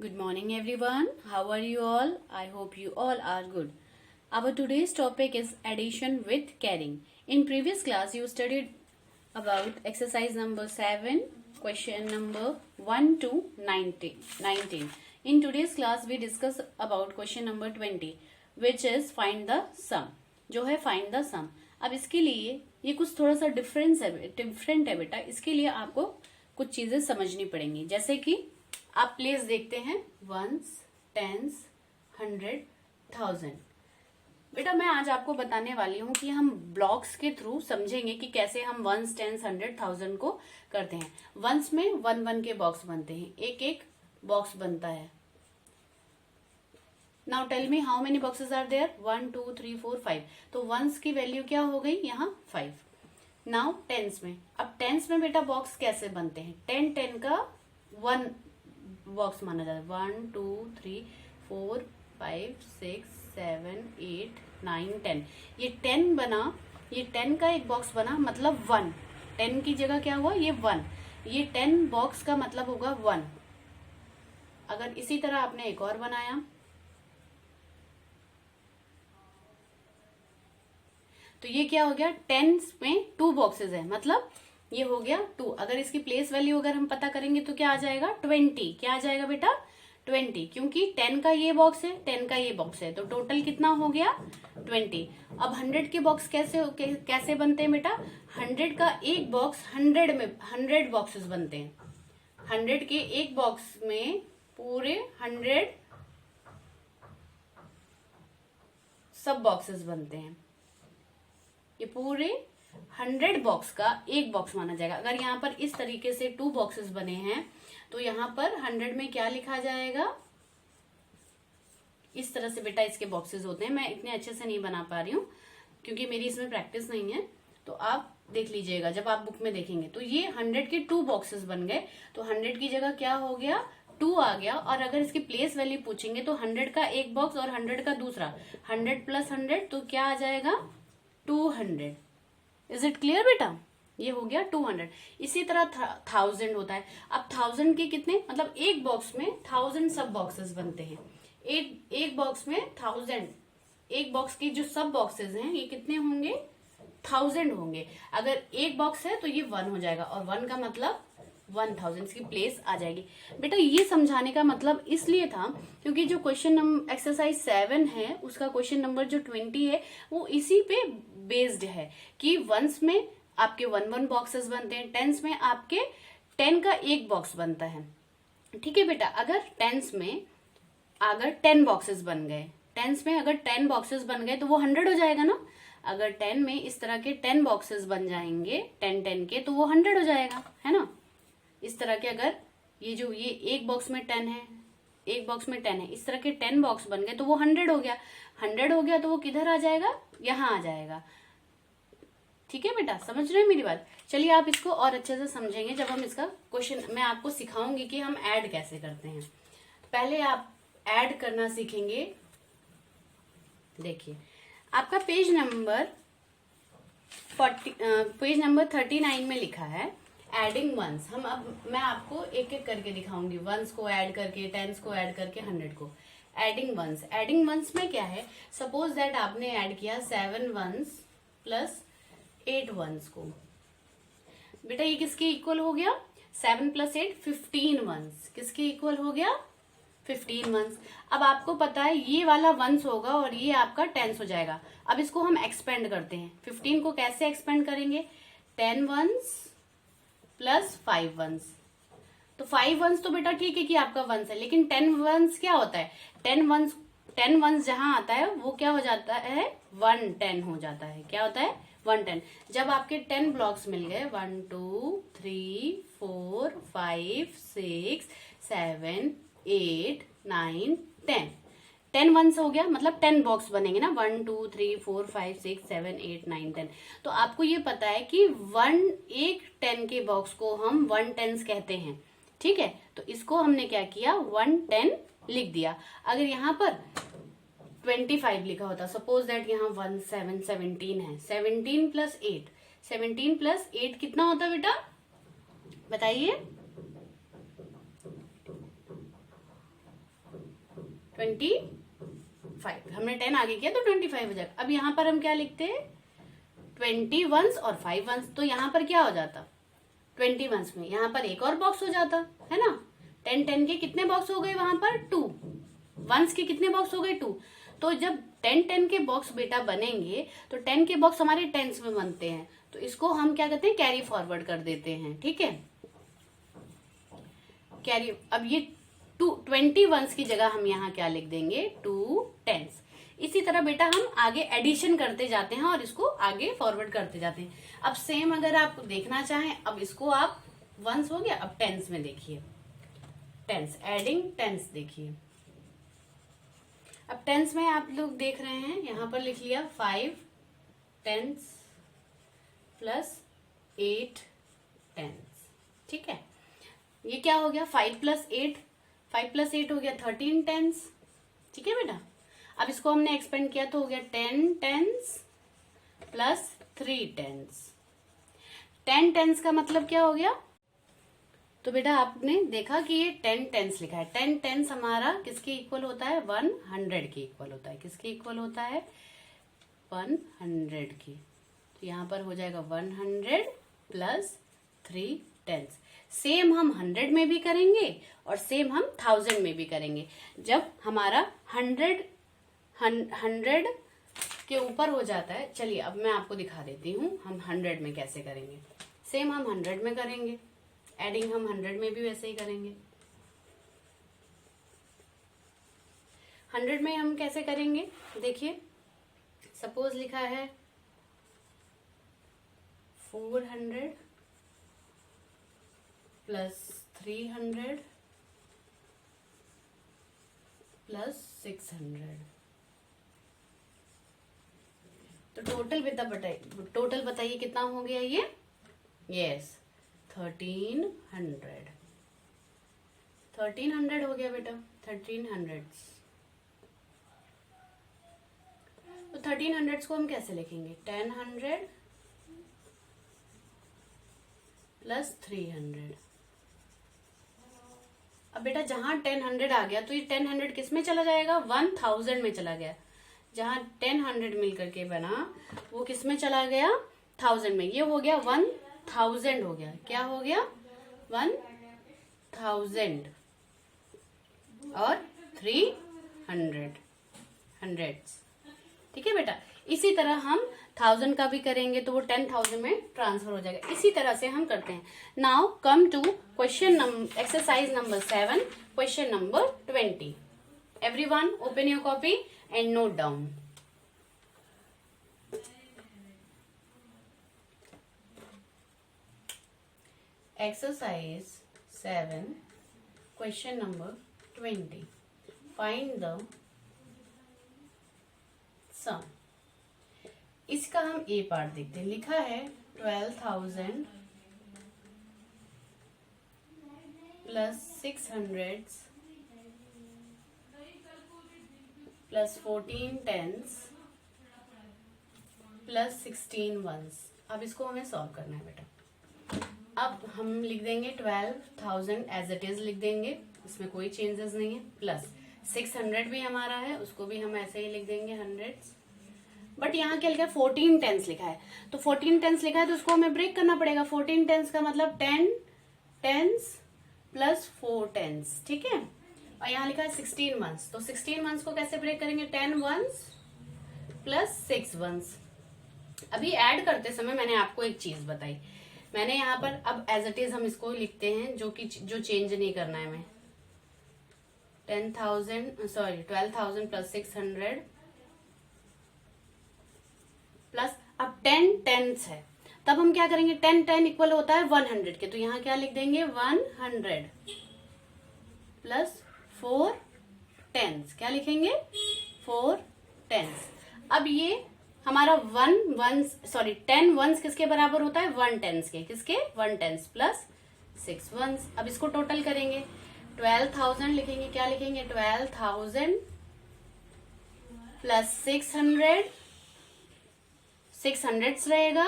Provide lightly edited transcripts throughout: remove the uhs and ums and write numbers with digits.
Good morning, everyone. How are you all? I hope you all are good. Our today's topic is addition with carrying. In previous class, you studied about exercise number 7, question number 1 to 19. In today's class, we discuss about question number 20, which is find the sum. जो है find the sum. अब इसके लिए ये कुछ थोड़ा सा different है बेटा. इसके लिए आपको कुछ चीजें समझनी पड़ेंगी. जैसे कि आप प्लेस देखते हैं वंस, टेंस, 100, 1000. बेटा मैं आज आपको बताने वाली हूँ कि हम ब्लॉक्स के थ्रू समझेंगे कि कैसे हम वंस, टेंस, 100, 1000 को करते हैं. वंस में 1 के बॉक्स बनते हैं, एक एक बॉक्स बनता है. Now tell me how many boxes are there. 1 2 3 4 5. तो वंस की वैल्यू क्या हो गई यहाँ 5. नाउ टेंस में, अब टेंस में बेटा बॉक्स कैसे बनते हैं. 10 का 1 बॉक्स माना जाता है. 1 2 3 4 5 6 7 8 9 10. ये 10 बना, ये 10 का एक बॉक्स बना मतलब 1. 10 की जगह क्या हुआ, ये 1. ये 10 बॉक्स का मतलब होगा 1. अगर इसी तरह आपने एक और बनाया तो ये क्या हो गया, 10 में 2 बॉक्सेस है मतलब ये हो गया 2. अगर इसकी प्लेस वैल्यू अगर हम पता करेंगे तो क्या आ जाएगा 20. क्या आ जाएगा बेटा 20, क्योंकि 10 का ये बॉक्स है, 10 का ये बॉक्स है, तो टोटल कितना हो गया 20. अब 100 के बॉक्स कैसे बनते हैं बेटा. 100 का एक बॉक्स 100 में 100 बॉक्सेस बनते हैं. 100 के एक बॉक्स में पूरे 100 सब बॉक्सेस बनते हैं. ये पूरे 100 बॉक्स का एक बॉक्स माना जाएगा. अगर यहाँ पर इस तरीके से 2 बॉक्सेस बने हैं तो यहाँ पर 100 में क्या लिखा जाएगा, इस तरह से बेटा इसके बॉक्सेस होते हैं. मैं इतने अच्छे से नहीं बना पा रही हूँ क्योंकि मेरी इसमें प्रैक्टिस नहीं है, तो आप देख लीजिएगा जब आप बुक में देखेंगे. तो ये 100 के 2 बॉक्सेस बन गए, तो 100 की जगह क्या हो गया 2 आ गया. और अगर इसकी प्लेस वैल्यू पूछेंगे तो 100 का एक बॉक्स और 100 का दूसरा, 100 प्लस 100 तो क्या आ जाएगा 200. इज इट क्लियर बेटा. ये हो गया 200. इसी तरह 1000 होता है. अब 1000 के कितने, मतलब एक बॉक्स में 1000 सब बॉक्सेस बनते हैं. एक बॉक्स में 1000, एक बॉक्स की जो सब बॉक्सेस हैं ये कितने होंगे 1000 होंगे. अगर एक बॉक्स है तो ये 1 हो जाएगा और 1 का मतलब 1000 की प्लेस आ जाएगी. बेटा ये समझाने का मतलब इसलिए था क्योंकि जो क्वेश्चन नंबर एक्सरसाइज 7 है उसका क्वेश्चन नंबर जो 20 है वो इसी पे बेस्ड है कि वंस में आपके 1 बॉक्सेस बनते हैं, टेंस में आपके 10 का एक बॉक्स बनता है. ठीक है बेटा. अगर टेंस में अगर 10 बॉक्सेस बन गए, टेंस में अगर 10 बॉक्सेस बन गए तो वो 100 हो जाएगा ना. अगर 10 में इस तरह के 10 बॉक्सेस बन जाएंगे 10 के तो वो 100 हो जाएगा, है ना. इस तरह के अगर ये एक बॉक्स में 10 है, एक बॉक्स में 10 है, इस तरह के 10 बॉक्स बन गए तो वो 100 हो गया. 100 हो गया तो वो किधर आ जाएगा, यहाँ आ जाएगा. ठीक है बेटा, समझ रहे हैं मेरी बात. चलिए आप इसको और अच्छे से समझेंगे जब हम इसका क्वेश्चन मैं आपको सिखाऊंगी कि हम ऐड कैसे करते हैं. पहले आप ऐड करना सीखेंगे. देखिए आपका पेज नंबर 39 में लिखा है एडिंग वंस. मैं आपको एक एक करके दिखाऊंगी. वंस को ऐड करके, टेंस को ऐड करके, 100 को. Adding once. एडिंग वंस में क्या है, सपोज दैट आपने ऐड किया 7 वंस प्लस 8 वंस को. बेटा ये किसके इक्वल हो गया, 7 प्लस 8 15 वंस. किसके इक्वल हो गया 15 वंस. अब आपको पता है ये वाला वंस होगा और ये आपका टेंस हो जाएगा. अब इसको हम एक्सपेंड करते हैं. 15 को कैसे एक्सपेंड करेंगे, 10 वंस प्लस 5 वंस. तो 5 वंस तो बेटा ठीक है कि आपका वंस है, लेकिन 10 वंस क्या होता है, 10 वंस जहां आता है वो क्या हो जाता है 110 हो जाता है. क्या होता है 110. जब आपके 10 ब्लॉक्स मिल गए 1 2 3 4 5 6 7 8 9 10 वंस हो गया मतलब 10 बॉक्स बनेंगे ना. 1 2 3 4 5 6 7 8 9 10. तो आपको ये पता है कि एक 10 के बॉक्स को हम 110 कहते हैं. ठीक है, तो इसको हमने क्या किया 110 लिख दिया. अगर यहाँ पर 25 लिखा होता, सपोज दैट यहाँ 17 है, 17 प्लस 8, 17 प्लस 8 कितना होता है बेटा बताइए. 25, हमने 10 आगे किया तो 25 हो जाएगा। अब यहाँ पर हम क्या लिखते हैं, 20 वंस और 5 वंस, तो यहाँ पर क्या हो जाता, 20 वंस में यहाँ पर एक और बॉक्स हो जाता है ना। 10 के कितने बॉक्स हो गए वहां पर, 2। वंस के कितने बॉक्स हो गए, 2। तो जब 10 के बॉक्स बेटा बनेंगे तो 10 के बॉक्स हमारे टेंस में बनते हैं, तो इसको हम क्या कहते हैं, कैरी फॉरवर्ड कर देते हैं, ठीक है। कैरी, अब ये 20 वंस की जगह हम यहाँ क्या लिख देंगे, 2 टेंस। इसी तरह बेटा हम आगे एडिशन करते जाते हैं और इसको आगे फॉरवर्ड करते जाते हैं। अब सेम अगर आप देखना चाहें, अब इसको आप वंस हो गया, अब टेंस में देखिए, टेंस, एडिंग टेंस देखिए। अब टेंस में आप लोग देख रहे हैं, यहां पर लिख लिया 5 टेंस प्लस 8 टेंस, ठीक है। ये क्या हो गया, 5 प्लस 8 हो गया 13 टेंस, ठीक है बेटा। अब इसको हमने एक्सपेंड किया तो हो गया 10 टेंस प्लस 3 टेंस। 10 टेंस का मतलब क्या हो गया, तो बेटा आपने देखा कि ये 10 टेंस लिखा है। 10 टेंस हमारा किसके इक्वल होता है, 100 के इक्वल होता है। किसके इक्वल होता है, 100 की। तो यहाँ पर हो जाएगा 100 प्लस 3 टेंस। सेम हम 100 में भी करेंगे और सेम हम 1000 में भी करेंगे। जब हमारा 100 के ऊपर हो जाता है, चलिए अब मैं आपको दिखा देती हूँ हम 100 में कैसे करेंगे। सेम हम 100 में करेंगे, एडिंग हम 100 में भी वैसे ही करेंगे। 100 में हम कैसे करेंगे, देखिए सपोज लिखा है 400 प्लस 300 प्लस 600, तो टोटल बताइए कितना हो गया ये, यस 1300 हो गया बेटा, 1300। तो 1300 को हम कैसे लिखेंगे, 1000 प्लस 300। अब बेटा जहां 1000 आ गया तो ये 1000 किस में चला जाएगा, 1000 में चला गया। जहां 1000 मिलकर के बना वो किस में चला गया, 1000 में। ये हो गया 1000 हो गया, क्या हो गया 1000 और 300 हंड्रेड्स, ठीक है बेटा। इसी तरह हम 1000 का भी करेंगे तो वो 10,000 में ट्रांसफर हो जाएगा। इसी तरह से हम करते हैं। Now come to question exercise number 7, question number 20। Everyone open your copy and note down. Exercise 7, question number 20. Find the sum. इसका हम ए पार्ट देखते हैं। लिखा है 12,000 plus 600 plus 14 tens plus 16 ones. अब इसको हमें सॉल्व करना है बेटा। अब हम लिख देंगे 12,000 एज इट इज लिख देंगे, इसमें कोई चेंजेस नहीं है। प्लस 600 भी हमारा है, उसको भी हम ऐसे ही लिख देंगे हंड्रेड्स। बट यहाँ क्या लिखा है, 14 टेंस लिखा है। तो 14 टेंस लिखा है तो उसको हमें ब्रेक करना पड़ेगा। 14 टेंस का मतलब 10 टेंस प्लस 4 टेंस, ठीक है। और यहाँ लिखा है 16 मंथ्स, तो 16 मंथ्स को कैसे ब्रेक करेंगे, 10 वंस प्लस 6 वंस। अभी ऐड करते समय मैंने आपको एक चीज बताई, मैंने यहाँ पर अब एज इट इज हम इसको लिखते हैं, जो चेंज नहीं करना है हमें। 12,000 प्लस 600 प्लस, अब 10 टेंस है, तब हम क्या करेंगे, 10 इक्वल होता है 100 के, तो यहाँ क्या लिख देंगे 100 प्लस 4 टेंस, क्या लिखेंगे 4 टेंस। अब ये हमारा 10 वंस किसके बराबर होता है, 1 टेंस के, किसके 1 टेंस प्लस 6 वंस। अब इसको टोटल करेंगे, 12,000 लिखेंगे, क्या लिखेंगे 12,000 प्लस 600 रहेगा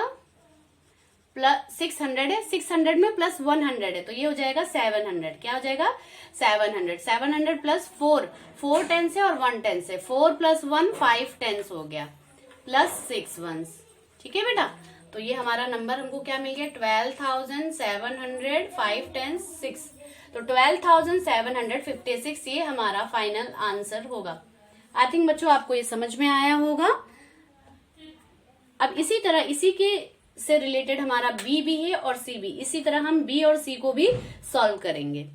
प्लस 600 है, 600 में प्लस 100 है, तो ये हो जाएगा 700। क्या हो जाएगा 700। 700 प्लस 4, 4 टेंस है और 1 टेंस है, 4 प्लस 1 5 टेंस हो गया, प्लस 6 वंस। ठीक है बेटा, तो ये हमारा नंबर हमको क्या मिल गया 12,700, 5 टेंस 6, तो 12,756 ये हमारा फाइनल आंसर होगा। आई थिंक बच्चों आपको ये समझ में आया होगा। अब इसी तरह इसी के से रिलेटेड हमारा बी भी है और सी भी, इसी तरह हम बी और सी को भी सॉल्व करेंगे।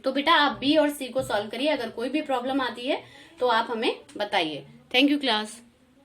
तो बेटा आप बी और सी को सॉल्व करिए, अगर कोई भी प्रॉब्लम आती है तो आप हमें बताइए। Thank you class.